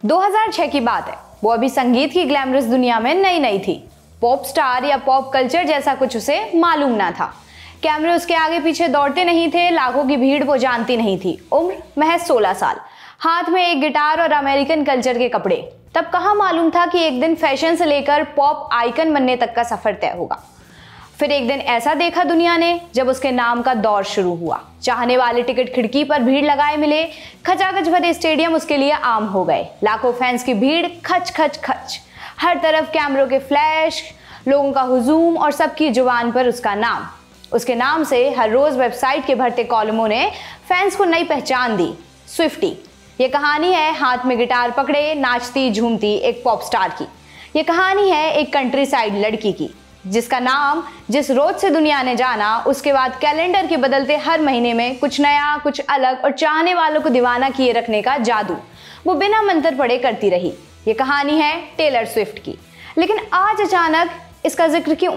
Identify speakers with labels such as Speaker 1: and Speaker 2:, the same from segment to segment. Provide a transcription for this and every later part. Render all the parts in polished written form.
Speaker 1: 2006 की बात है। वो अभी संगीत की ग्लैमरस दुनिया में नई नई थी। पॉप स्टार या पॉप कल्चर जैसा कुछ उसे मालूम ना था। कैमरे उसके आगे पीछे दौड़ते नहीं थे, लाखों की भीड़ वो जानती नहीं थी। उम्र महज 16 साल, हाथ में एक गिटार और अमेरिकन कल्चर के कपड़े। तब कहाँ मालूम था कि एक दिन फैशन से लेकर पॉप आइकन बनने तक का सफर तय होगा। फिर एक दिन ऐसा देखा दुनिया ने जब उसके नाम का दौर शुरू हुआ। चाहने वाले टिकट खिड़की पर भीड़ लगाए मिले, खचाखच भरे स्टेडियम उसके लिए आम हो गए। लाखों फैंस की भीड़, खच खच खच, हर तरफ कैमरों के फ्लैश, लोगों का हुजूम और सबकी जुबान पर उसका नाम। उसके नाम से हर रोज वेबसाइट के भरते कॉलमों ने फैंस को नई पहचान दी, स्विफ्टी। ये कहानी है हाथ में गिटार पकड़े नाचती झूमती एक पॉप स्टार की। ये कहानी है एक कंट्री साइड लड़की की, जिसका नाम जिस रोज से दुनिया ने जाना, उसके बाद कैलेंडर के बदलते हर महीने में कुछ नया, कुछ अलग और चाहने वालों को दीवाना किए रखने का जादू वो बिना मंत्र पढ़े करती रही। ये कहानी है टेलर स्विफ्ट की। लेकिन आज अचानक इसका जिक्र क्यों?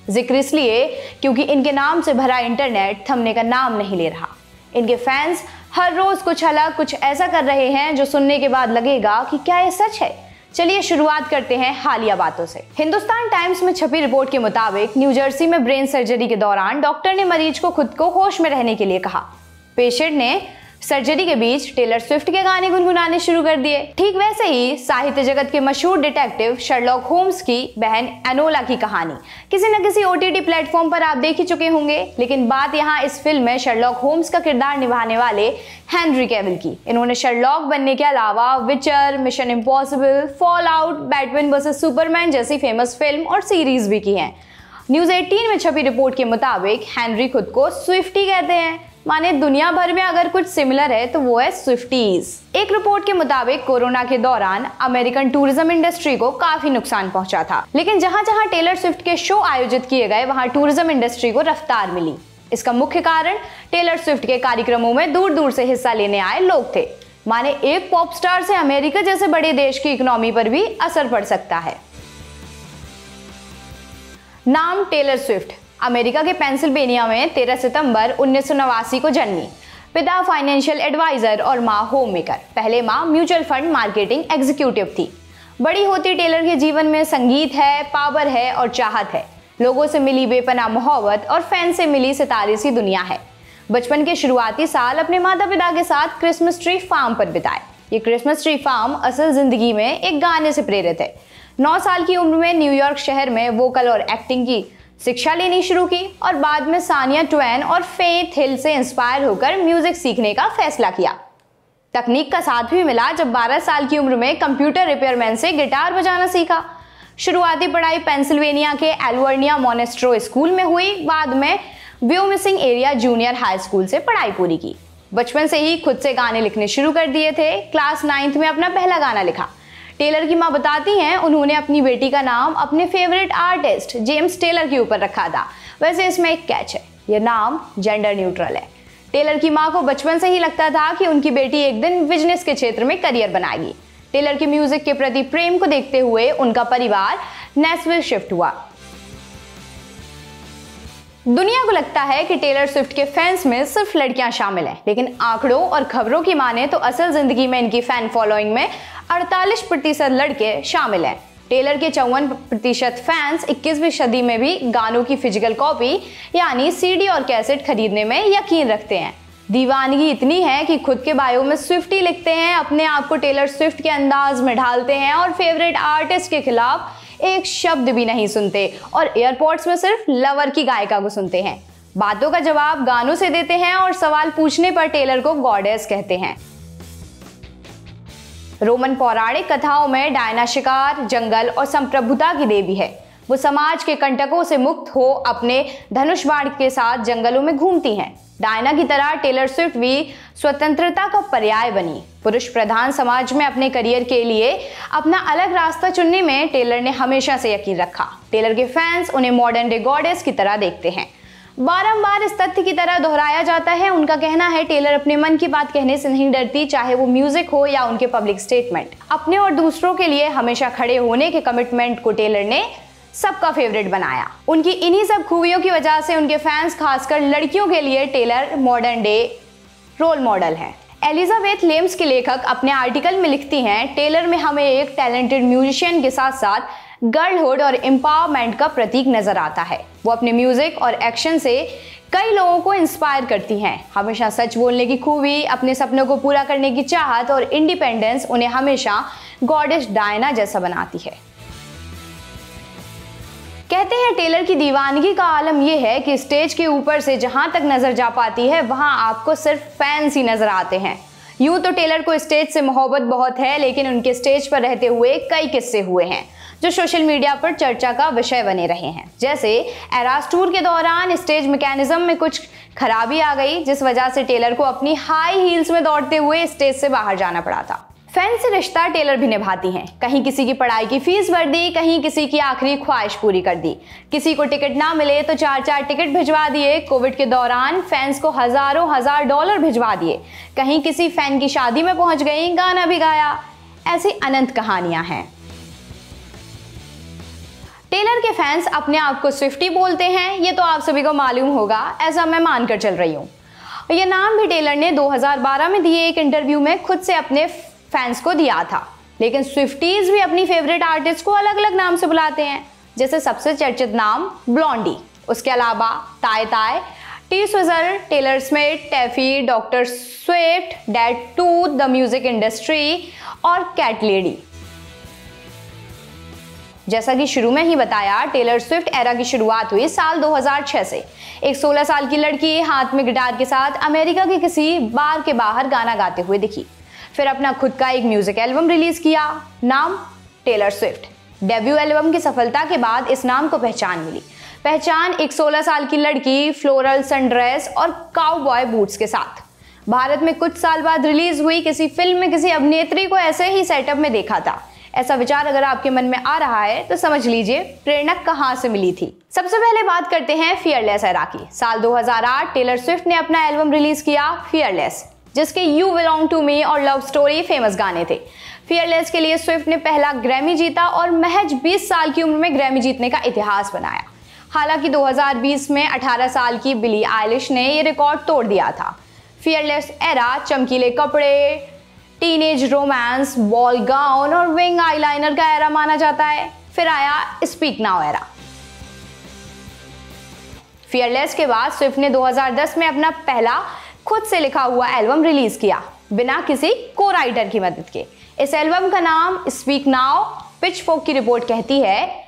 Speaker 1: जिक्र इसलिए क्योंकि इनके नाम से भरा इंटरनेट थमने का नाम नहीं ले रहा। इनके फैंस हर रोज कुछ अलग, कुछ ऐसा कर रहे हैं जो सुनने के बाद लगेगा कि क्या ये सच है। चलिए शुरुआत करते हैं हालिया बातों से। हिंदुस्तान टाइम्स में छपी रिपोर्ट के मुताबिक न्यू जर्सी में ब्रेन सर्जरी के दौरान डॉक्टर ने मरीज को खुद को होश में रहने के लिए कहा। पेशेंट ने सर्जरी के बीच टेलर स्विफ्ट के गाने गुनगुनाने शुरू कर दिए। ठीक वैसे ही साहित्य जगत के मशहूर डिटेक्टिव शर्लॉक होम्स की बहन एनोला की कहानी किसी न किसी OTT प्लेटफॉर्म पर आप देख ही चुके होंगे। लेकिन बात यहाँ इस फिल्म में शर्लॉक होम्स का किरदार निभाने वाले हेनरी कैविल की। इन्होंने शर्लॉक बनने के अलावा विचर, mission impossible, fall out, Batman versus Superman जैसी फेमस फिल्म और सीरीज भी की हैं। न्यूज 18 में छपी रिपोर्ट के मुताबिक हेनरी खुद को स्विफ्टी कहते हैं, माने दुनिया भर में अगर कुछ सिमिलर है तो वो है स्विफ्टीज। एक रिपोर्ट के मुताबिक कोरोना के दौरान अमेरिकन टूरिज्म इंडस्ट्री को काफी नुकसान पहुंचा था। लेकिन जहां जहां टेलर स्विफ्ट के शो आयोजित किए गए, वहां टूरिज्म इंडस्ट्री को रफ्तार मिली। इसका मुख्य कारण टेलर स्विफ्ट के कार्यक्रमों में दूर दूर से हिस्सा लेने आए लोग थे। माने एक पॉप स्टार से अमेरिका जैसे बड़े देश की इकोनॉमी पर भी असर पड़ सकता है। नाम टेलर स्विफ्ट। अमेरिका के पेंसिल्वेनिया में 13 सितंबर 1989 को जन्मी। पिता फाइनेंशियल एडवाइजर और माँ होम मेकर। पहले माँ म्यूचुअल फंड मार्केटिंग एग्जीक्यूटिव थी। बड़ी होती टेलर के जीवन में संगीत है, पावर है और चाहत है। लोगों से मिली बेपनाह मोहब्बत और फैन से मिली सितारे सी दुनिया है। बचपन के शुरुआती साल अपने माता पिता के साथ क्रिसमस ट्री फार्म पर बिताए। ये क्रिसमस ट्री फार्म असल जिंदगी में एक गाने से प्रेरित है। 9 साल की उम्र में न्यूयॉर्क शहर में वोकल और एक्टिंग की शिक्षा लेनी शुरू की और बाद में सानिया ट्वेन और फेथ हिल से इंस्पायर होकर म्यूजिक सीखने का फैसला किया। तकनीक का साथ भी मिला जब 12 साल की उम्र में कंप्यूटर रिपेयरमैन से गिटार बजाना सीखा। शुरुआती पढ़ाई पेंसिल्वेनिया के एल्वर्निया मोनेस्ट्रो स्कूल में हुई। बाद में व्योमिसिंग एरिया जूनियर हाई स्कूल से पढ़ाई पूरी की। बचपन से ही खुद से गाने लिखने शुरू कर दिए थे। क्लास 9th में अपना पहला गाना लिखा। टेलर की मां बताती हैं उन्होंने अपनी बेटी का नाम अपने फेवरेट आर्टिस्ट जेम्स टेलर के ऊपर रखा था। वैसे इसमें एक कैच है, यह नाम जेंडर न्यूट्रल है। टेलर की मां को बचपन से ही लगता था कि उनकी बेटी एक दिन बिजनेस के क्षेत्र में करियर बनाएगी। टेलर के म्यूजिक के प्रति प्रेम को देखते हुए उनका परिवार नेशविल शिफ्ट हुआ। दुनिया को लगता है कि टेलर स्विफ्ट के फैंस में सिर्फ लड़कियां शामिल हैं, लेकिन आंकड़ों और खबरों की माने तो असल जिंदगी में इनकी फैन फॉलोइंग में 48% लड़के शामिल हैं। टेलर के 54% फैंस 21वीं सदी में भी गानों की फिजिकल कॉपी यानी CD और कैसेट खरीदने में यकीन रखते हैं। दीवानगी इतनी है कि खुद के बायो में स्विफ्टी लिखते हैं, अपने आप को टेलर स्विफ्ट के अंदाज में ढालते हैं और फेवरेट आर्टिस्ट के खिलाफ एक शब्द भी नहीं सुनते और एयरपोर्ट्स में सिर्फ लवर की गायिका को सुनते हैं। बातों का जवाब गानों से देते हैं और सवाल पूछने पर टेलर को गॉडेस कहते हैं। रोमन पौराणिक कथाओं में डायना शिकार, जंगल और संप्रभुता की देवी है। वो समाज के कंटकों से मुक्त हो अपने धनुष बाण के साथ जंगलों में घूमती हैं। डायना की तरह टेलर स्विफ्ट भी स्वतंत्रता का पर्याय बनी। पुरुष प्रधान समाज में अपने करियर के लिए अपना अलग रास्ता चुनने में टेलर ने हमेशा से यकीन रखा। टेलर के फैंस उन्हें मॉडर्न डे गॉडेस की तरह देखते हैं। बारंबार इस तथ्य की तरह दोहराया जाता है। उनका कहना है टेलर अपने मन की बात कहने से नहीं डरती, चाहे वो म्यूजिक हो या उनके पब्लिक स्टेटमेंट। अपने और दूसरों के लिए हमेशा खड़े होने के कमिटमेंट को टेलर ने सबका फेवरेट बनाया। उनकी इन्हीं सब खूबियों की वजह से उनके फैंस, खासकर लड़कियों के लिए Taylor modern day role model है। एलिजाबेथ लेम्स के लेखक अपने आर्टिकल में लिखती हैं, टेलर में हमें एक टैलेंटेड म्यूजिशियन के साथ साथ गर्लहुड और एम्पावरमेंट का प्रतीक नजर आता है। वो अपने म्यूजिक और एक्शन से कई लोगों को इंस्पायर करती हैं। हमेशा सच बोलने की खूबी, अपने सपनों को पूरा करने की चाहत और इंडिपेंडेंस उन्हें हमेशा गॉडेस डायना जैसा बनाती है। कहते हैं टेलर की दीवानगी का आलम यह है कि स्टेज के ऊपर से जहां तक नजर जा पाती है वहां आपको सिर्फ फैंस ही नजर आते हैं। यूं तो टेलर को स्टेज से मोहब्बत बहुत है, लेकिन उनके स्टेज पर रहते हुए कई किस्से हुए हैं जो सोशल मीडिया पर चर्चा का विषय बने रहे हैं। जैसे एरास टूर के दौरान स्टेज मैकेनिज्म में कुछ खराबी आ गई, जिस वजह से टेलर को अपनी हाई हील्स में दौड़ते हुए स्टेज से बाहर जाना पड़ा था। फैन से रिश्ता टेलर भी निभाती हैं। कहीं किसी की पढ़ाई की फीस भर दी, कहीं किसी की आखिरी ख्वाहिश पूरी कर दी। किसी को टिकट ना मिले तो 4-4 टिकट भिजवा दिए। कोविड के दौरान फैंस को हजारों हजार डॉलर भिजवा दिए। कहीं किसी फैन की शादी में पहुंच गई, गाना भी गाया। ऐसी अनंत कहानियां हैं। टेलर के फैंस अपने आप को स्विफ्टी बोलते हैं, ये तो आप सभी को मालूम होगा, ऐसा मैं मानकर चल रही हूँ। ये नाम भी टेलर ने 2012 में दिए एक इंटरव्यू में खुद से अपने फैंस को दिया था। लेकिन स्विफ्टीज भी अपनी फेवरेट आर्टिस्ट को अलग अलग नाम से बुलाते हैं, जैसे सबसे चर्चित नाम ब्लॉन्डी, उसके अलावा Tay Tay, T Swizzle, Taylor Smith, Taffy, doctor Swift, dad tooth, the music industry और कैट लेडी। जैसा कि शुरू में ही बताया, टेलर स्विफ्ट एरा की शुरुआत हुई साल 2006 से। एक 16 साल की लड़की हाथ में गिटार के साथ अमेरिका के किसी बार के बाहर गाना गाते हुए दिखी। फिर अपना खुद का एक म्यूजिक एल्बम रिलीज किया, नाम टेलर स्विफ्ट। डेब्यू एल्बम की सफलता के बाद इस नाम को पहचान मिली। पहचान एक 16 साल की लड़की फ्लोरल सनड्रेस और काउबॉय बूट्स के साथ। भारत में कुछ साल बाद रिलीज हुई किसी फिल्म में किसी अभिनेत्री को ऐसे ही सेटअप में देखा था। ऐसा विचार अगर आपके मन में आ रहा है तो समझ लीजिए प्रेरणा कहां से मिली थी। सबसे पहले बात करते हैं फियरलेस एरा की। साल 2008 टेलर स्विफ्ट ने अपना एल्बम रिलीज किया फियरलेस, जिसके यू बिलोंग टू मी और लव स्टोरी फेमस गाने थे। फियरलेस के लिए स्विफ्ट ने पहला ग्रैमी जीता और महज 20 साल की उम्र में ग्रैमी जीतने का इतिहास बनाया। हालांकि 2020 में 18 साल की बिली आइलिश ने यह रिकॉर्ड तोड़ दिया था। फियरलेस एरा चमकीले कपड़े, टीनेज रोमांस, बॉल गाउन और विंग आईलाइनर का एरा माना जाता है। फिर आया स्पीक नाउ एरा। फियरलेस के बाद स्विफ्ट ने 2010 में अपना पहला खुद से लिखा हुआ एल्बम रिलीज किया, बिना किसी को राइटर की मदद के। इस एल्बम का नाम स्पीक नाउ। पिचफोर्क की रिपोर्ट कहती है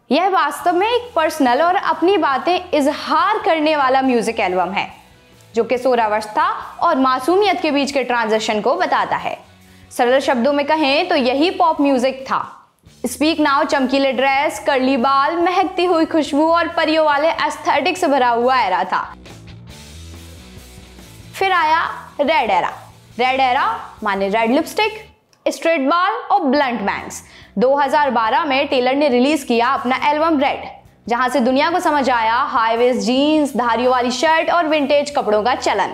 Speaker 1: यह वास्तव में एक पर्सनल और अपनी बातें इजहार करने वाला म्यूजिक एल्बम है, जो किशोरावस्था और मासूमियत के बीच के ट्रांजिशन को बताता है। सरल शब्दों में कहें तो यही पॉप म्यूजिक था। स्पीक नाउ चमकीले ड्रेस, कर्ली बाल, महकती हुई खुशबू और परियों वाले एस्थेटिक से भरा हुआ एरा था। फिर आया रेड एरा। रेड एरा माने रेड लिपस्टिक, स्ट्रेट बाल और ब्लंट बैंग्स। 2012 में टेलर ने रिलीज किया अपना एल्बम रेड, जहां से दुनिया को समझ आया हाई वेस्ट जीन्स, धारियों वाली शर्ट और विंटेज कपड़ों का चलन।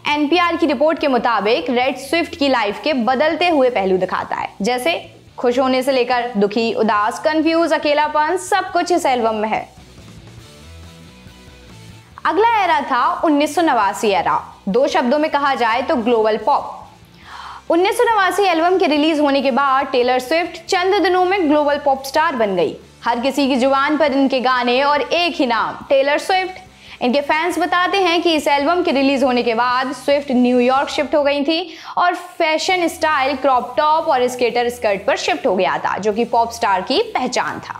Speaker 1: एनपीआर की रिपोर्ट के मुताबिक रेड स्विफ्ट की लाइफ के बदलते हुए पहलू दिखाता है, जैसे खुश होने से लेकर दुखी, उदास, कंफ्यूज, अकेलापन, सब कुछ इस एल्बम में है। अगला एरा था 1989 एरा। 2 शब्दों में कहा जाए तो ग्लोबल पॉप। 1989 एल्बम के रिलीज होने के बाद टेलर स्विफ्ट चंद दिनों में ग्लोबल पॉप स्टार बन गई। हर किसी की जुबान पर इनके गाने और एक ही नाम, टेलर स्विफ्ट। इनके फैंस बताते हैं कि इस एल्बम के रिलीज होने के बाद स्विफ्ट न्यूयॉर्क शिफ्ट हो गई थी और फैशन स्टाइल क्रॉप टॉप और स्केटर स्कर्ट पर शिफ्ट हो गया था, जो कि पॉप स्टार की पहचान था।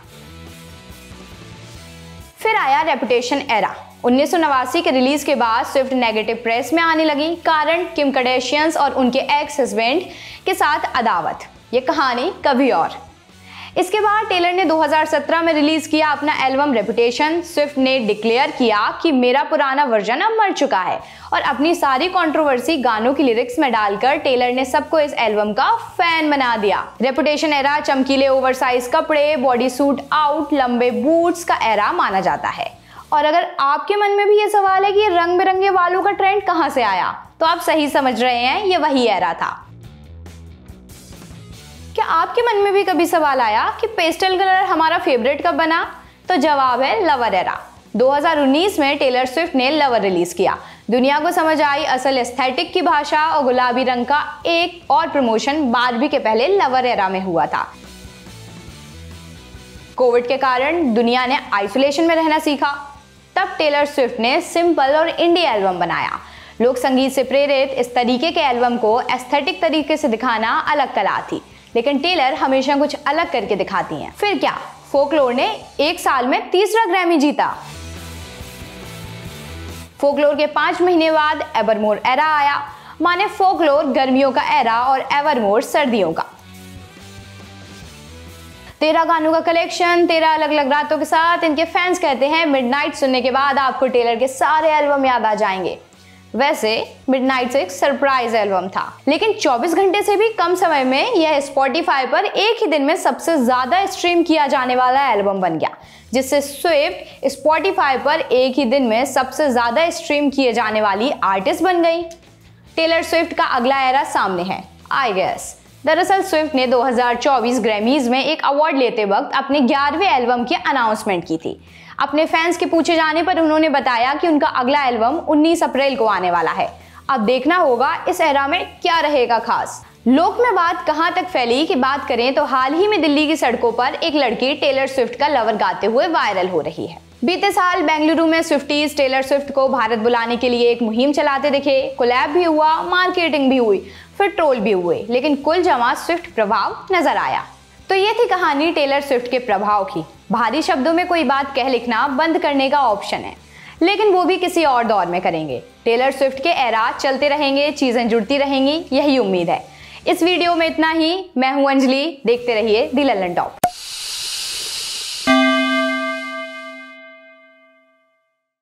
Speaker 1: फिर आया रेपुटेशन एरा। 1989 के रिलीज के बाद स्विफ्ट नेगेटिव प्रेस में आने लगी। कारण किम कार्दाशियन और उनके एक्स हस्बैंड के साथ अदावत। ये कहानी कभी और। इसके बाद टेलर ने 2017 में रिलीज किया अपना एल्बम रेपुटेशन। स्विफ्ट ने डिक्लेयर किया कि मेरा पुराना वर्जन अब मर चुका है और अपनी सारी कंट्रोवर्सी गानों की लिरिक्स में डालकर टेलर ने सबको इस एल्बम का फैन बना दिया। रेपुटेशन एरा चमकीले ओवरसाइज कपड़े, बॉडी सूट आउट, लंबे बूट्स का एरा माना जाता है। और अगर आपके मन में भी ये सवाल है कि रंग बिरंगे बालों का ट्रेंड कहां से आया, तो आप सही समझ रहे हैं, ये वही एरा था। क्या आपके मन में भी कभी सवाल आया कि पेस्टल कलर हमारा फेवरेट कब बना? तो जवाब है लवर एरा। 2019 में टेलर स्विफ्ट ने लवर रिलीज किया। दुनिया को समझ आई असल एस्थेटिक की भाषा और गुलाबी रंग का एक और प्रमोशन बारबी के पहले लवर एरा में हुआ था। कोविड के कारण दुनिया ने आइसोलेशन में रहना सीखा। तब टेलर स्विफ्ट ने सिंपल और इंडी एल्बम बनाया। लोक संगीत से प्रेरित इस तरीके के एल्बम को एस्थेटिक तरीके से दिखाना अलग कला थी, लेकिन टेलर हमेशा कुछ अलग करके दिखाती हैं। फिर क्या, फोकलोर ने एक साल में 3रा ग्रैमी जीता। फोकलोर के 5 महीने बाद एवरमोर एरा आया। माने फोकलोर गर्मियों का एरा और एवरमोर सर्दियों का। 13 गानों का कलेक्शन, 13 अलग अलग रातों के साथ। इनके फैंस कहते हैं मिडनाइट सुनने के बाद आपको टेलर के सारे एल्बम याद आ जाएंगे। वैसे मिडनाइट एक सरप्राइज एल्बम था, लेकिन 24 घंटे से भी कम समय में यह स्पॉटिफाई पर एक ही दिन में सबसे ज्यादा स्ट्रीम किया जाने वाला एल्बम बन गया, जिससे स्विफ्ट स्पॉटिफाई पर एक ही दिन में सबसे ज्यादा स्ट्रीम किए जाने वाली आर्टिस्ट बन गई। टेलर स्विफ्ट का अगला एरा सामने है, आई गेस। दरअसल स्विफ्ट ने 2024 ग्रैमीज में एक अवार्ड लेते वक्त अपने 11वें एल्बम की अनाउंसमेंट की थी। अपने फैंस के पूछे जाने पर उन्होंने बताया कि उनका अगला एल्बम 19 अप्रैल को आने वाला है। अब देखना होगा इस एरा में क्या रहेगा खास। लोक में बात कहां तक फैली कि बात करें तो हाल ही में दिल्ली की सड़कों पर एक लड़की टेलर स्विफ्ट का लवर गाते हुए वायरल हो रही है। बीते साल बेंगलुरु में स्विफ्टीज टेलर स्विफ्ट को भारत बुलाने के लिए एक मुहिम चलाते दिखे। कोलैब भी हुआ, मार्केटिंग भी हुई, फिर ट्रोल भी हुए, लेकिन कुल जमा स्विफ्ट प्रभाव नजर आया। तो ये थी कहानी टेलर स्विफ्ट के प्रभाव की। भारी शब्दों में कोई बात कह लिखना बंद करने का ऑप्शन है, लेकिन वो भी किसी और दौर में करेंगे। टेलर स्विफ्ट के एरा चलते रहेंगे, चीजें जुड़ती रहेंगी, यही उम्मीद है। इस वीडियो में इतना ही। मैं हूं अंजलि, देखते रहिए दी लल्लन टॉप।